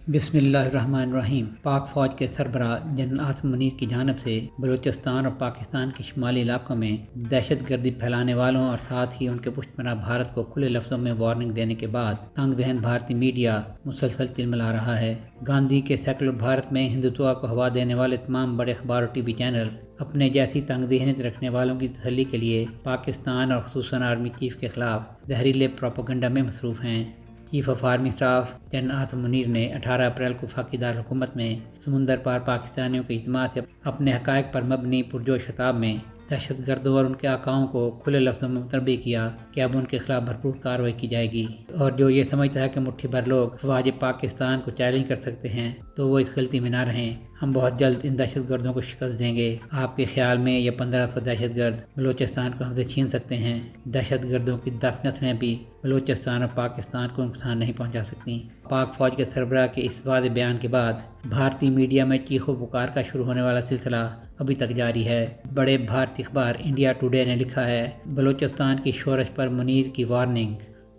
بسم اللہ الرحمن الرحیم۔ پاک فوج کے سربراہ جنرل عاصم منیر کی جانب سے بلوچستان اور پاکستان کے شمالی علاقوں میں دہشت گردی پھیلانے والوں اور ساتھ ہی ان کے پشت پناہ بھارت کو کھلے لفظوں میں وارننگ دینے کے بعد تنگ ذہن بھارتی میڈیا مسلسل تلملا رہا ہے۔ گاندھی کے سیکولر بھارت میں ہندوتوا کو ہوا دینے والے تمام بڑے اخبار اور ٹی وی چینل اپنے جیسی تنگ ذہنیت رکھنے والوں کی تسلی کے لیے پاکستان اور خصوصاً آرمی چیف کے خلاف زہریلے پروپیگنڈا میں مصروف ہیں۔ Chief of army staff general Asim Munir نے 18 اپریل کو وفاقی دارالحکومت میں سمندر پار پاکستانیوں کے اجتماع سے اپنے حقائق پر مبنی پرجوش خطاب میں دہشت گردوں اور ان کے آقاؤں کو کھلے لفظوں میں متنبع کیا کہ اب ان کے خلاف بھرپور کارروائی کی جائے گی، اور جو یہ سمجھتا ہے کہ مٹھی بھر لوگ فوج پاکستان کو چیلنج کر سکتے ہیں تو وہ اس غلطی میں نہ رہیں۔ ہم بہت جلد ان دہشت گردوں کو شکست دیں گے۔ آپ کے خیال میں یہ 1500 دہشت گرد بلوچستان کو ہم سے چھین سکتے ہیں؟ دہشت گردوں کی 10 نسلیں بھی بلوچستان اور پاکستان کو نقصان نہیں پہنچا سکتی۔ پاک فوج کے سربراہ کے اس واضح بیان کے بعد بھارتی میڈیا میں چیخ و پکار کا شروع ہونے والا سلسلہ ابھی تک جاری ہے۔ بڑے بھارتی اخبار انڈیا ٹوڈے نے لکھا ہے، بلوچستان کی شورش پر منیر کی وارننگ۔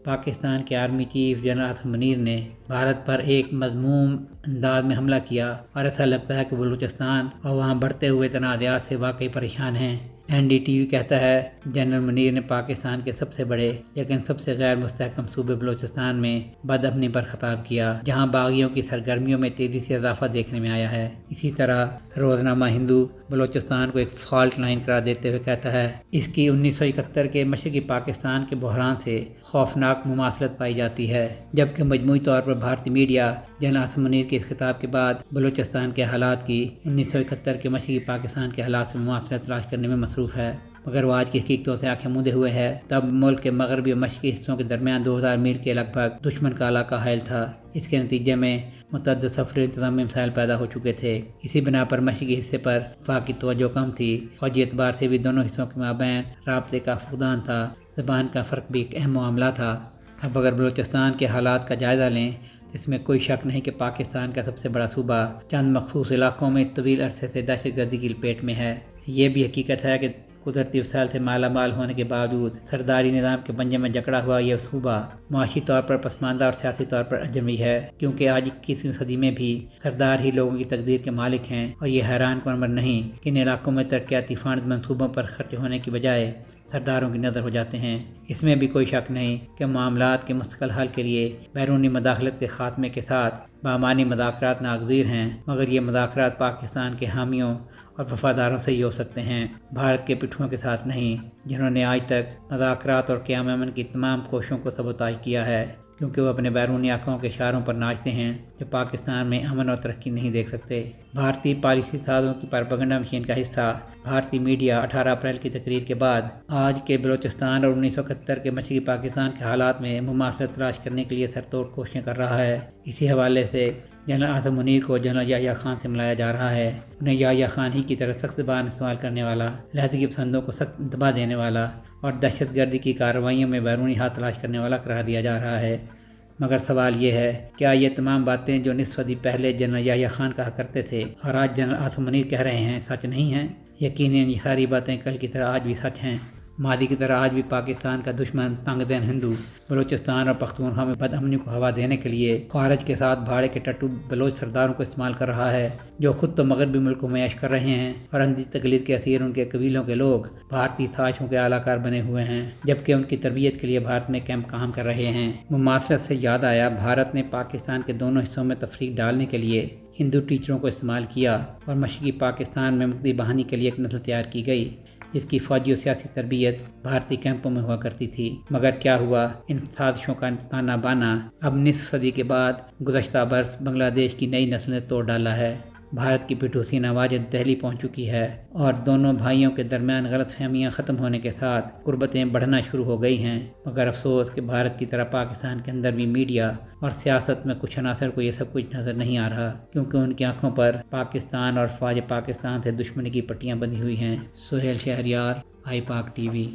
پاکستان کے army chief general Asim Munir نے بھارت پر ایک مذموم انداز میں حملہ کیا اور ایسا لگتا ہے کہ بلوچستان اور وہاں بڑھتے ہوئے تنازعات سے واقعی پریشان ہیں۔ این ڈی ٹی وی کہتا ہے، جنرل منیر نے پاکستان کے سب سے بڑے لیکن سب سے غیر مستحکم صوبے بلوچستان میں بدامنی پر خطاب کیا، جہاں باغیوں کی سرگرمیوں میں تیزی سے اضافہ دیکھنے میں آیا ہے۔ اسی طرح روزنامہ ہندو بلوچستان کو ایک فالٹ لائن قرار دیتے ہوئے کہتا ہے، اس کی 1971 کے مشرقی پاکستان کے بحران سے خوفناک مماثلت پائی جاتی ہے، جبکہ مجموعی طور پر بھارتی میڈیا جنرل عاصم منیر کے اس خطاب کے بعد بلوچستان کے حالات کی 1971 کے مشرقی پاکستان کے حالات سے مماثلت تلاش کرنے میں مصروف ہے، مگر وہ آج کی حقیقتوں سے آنکھیں موندے ہوئے ہے۔ تب ملک کے مغربی اور مشرقی حصوں کے درمیان 2000 میل کے لگ بھگ دشمن کا علاقہ حائل تھا۔ اس کے نتیجے میں متعدد سفری انتظامی مسائل پیدا ہو چکے تھے۔ اسی بنا پر مشرقی حصے پر وفاق کی توجہ کم تھی۔ فوجی اعتبار سے بھی دونوں حصوں کے مابین رابطے کا فقدان تھا۔ زبان کا فرق بھی ایک اہم معاملہ تھا۔ اب اگر بلوچستان کے حالات کا جائزہ لیں، اس میں کوئی شک نہیں کہ پاکستان کا سب سے بڑا صوبہ چند مخصوص علاقوں میں طویل عرصے سے دہشت گردی کی لپیٹ میں ہے۔ یہ بھی حقیقت ہے کہ قدرتی وسائل سے مالا مال ہونے کے باوجود سرداری نظام کے پنجے میں جکڑا ہوا یہ صوبہ معاشی طور پر پسماندہ اور سیاسی طور پر اجنبی ہے، کیونکہ آج 21ویں صدی میں بھی سردار ہی لوگوں کی تقدیر کے مالک ہیں، اور یہ حیران کن امر نہیں کہ ان علاقوں میں ترقیاتی فنڈ منصوبوں پر خرچ ہونے کی بجائے سرداروں کی نظر ہو جاتے ہیں۔ اس میں بھی کوئی شک نہیں کہ معاملات کے مستقل حل کے لیے بیرونی مداخلت کے خاتمے کے ساتھ بامعنی مذاکرات ناگزیر ہیں، مگر یہ مذاکرات پاکستان کے حامیوں اور وفاداروں سے ہی ہو سکتے ہیں، بھارت کے پٹھوں کے ساتھ نہیں، جنہوں نے آج تک مذاکرات اور قیام امن کی تمام کوششوں کو سبوتاژ کیا ہے، کیونکہ وہ اپنے بیرونی آقاؤں کے اشاروں پر ناچتے ہیں جو پاکستان میں امن اور ترقی نہیں دیکھ سکتے۔ بھارتی پالیسی سازوں کی پروپیگنڈا مشین کا حصہ بھارتی میڈیا 18 اپریل کی تقریر کے بعد آج کے بلوچستان اور 1971 کے مشرقی پاکستان کے حالات میں مماثلت تلاش کرنے کے لیے سر توڑ کوششیں کر رہا ہے۔ اسی حوالے سے جنرل عاصم منیر کو جنرل یحییٰ خان سے ملایا جا رہا ہے۔ انہیں یحییٰ خان ہی کی طرح سخت زبان استعمال کرنے والا، علیحدگی پسندوں کو سخت انتباہ دینے والا اور دہشت گردی کی کارروائیوں میں بیرونی ہاتھ تلاش کرنے والا قرار دیا جا رہا ہے۔ مگر سوال یہ ہے، کیا یہ تمام باتیں جو نصف صدی پہلے جنرل یحییٰ خان کہا کرتے تھے اور آج جنرل عاصم منیر کہہ رہے ہیں، سچ نہیں ہیں؟ یقیناً یہ ساری باتیں کل کی طرح آج بھی سچ ہیں۔ ماضی کی طرح آج بھی پاکستان کا دشمن تنگ ذہن ہندو بلوچستان اور پختونخوا میں بدامنی کو ہوا دینے کے لیے خارج کے ساتھ بھاڑے کے ٹٹو بلوچ سرداروں کو استعمال کر رہا ہے، جو خود تو مغربی ملکوں میں عیش کر رہے ہیں اور اندھی تقلید کے اسیر ان کے قبیلوں کے لوگ بھارتی سازشوں کے اعلی کار بنے ہوئے ہیں، جبکہ ان کی تربیت کے لیے بھارت میں کیمپ کام کر رہے ہیں۔ مماثلت سے یاد آیا، بھارت نے پاکستان کے دونوں حصوں میں تفریق ڈالنے کے لیے ہندو ٹیچروں کو استعمال کیا اور مشرقی پاکستان میں مقتدی بہانی کے لیے ایک نسل تیار کی گئی جس کی فوجی و سیاسی تربیت بھارتی کیمپوں میں ہوا کرتی تھی۔ مگر کیا ہوا، ان سازشوں کا تانا بانا اب نصف صدی کے بعد گزشتہ برس بنگلہ دیش کی نئی نسل نے توڑ ڈالا ہے۔ بھارت کی پٹوسی واجد دہلی پہنچ چکی ہے اور دونوں بھائیوں کے درمیان غلط فہمیاں ختم ہونے کے ساتھ قربتیں بڑھنا شروع ہو گئی ہیں، مگر افسوس کہ بھارت کی طرح پاکستان کے اندر بھی میڈیا اور سیاست میں کچھ عناصر کو یہ سب کچھ نظر نہیں آ رہا، کیونکہ ان کی آنکھوں پر پاکستان اور فوج پاکستان سے دشمنی کی پٹیاں بندھی ہوئی ہیں۔ سہیل شہریار، آئی پاک ٹی وی۔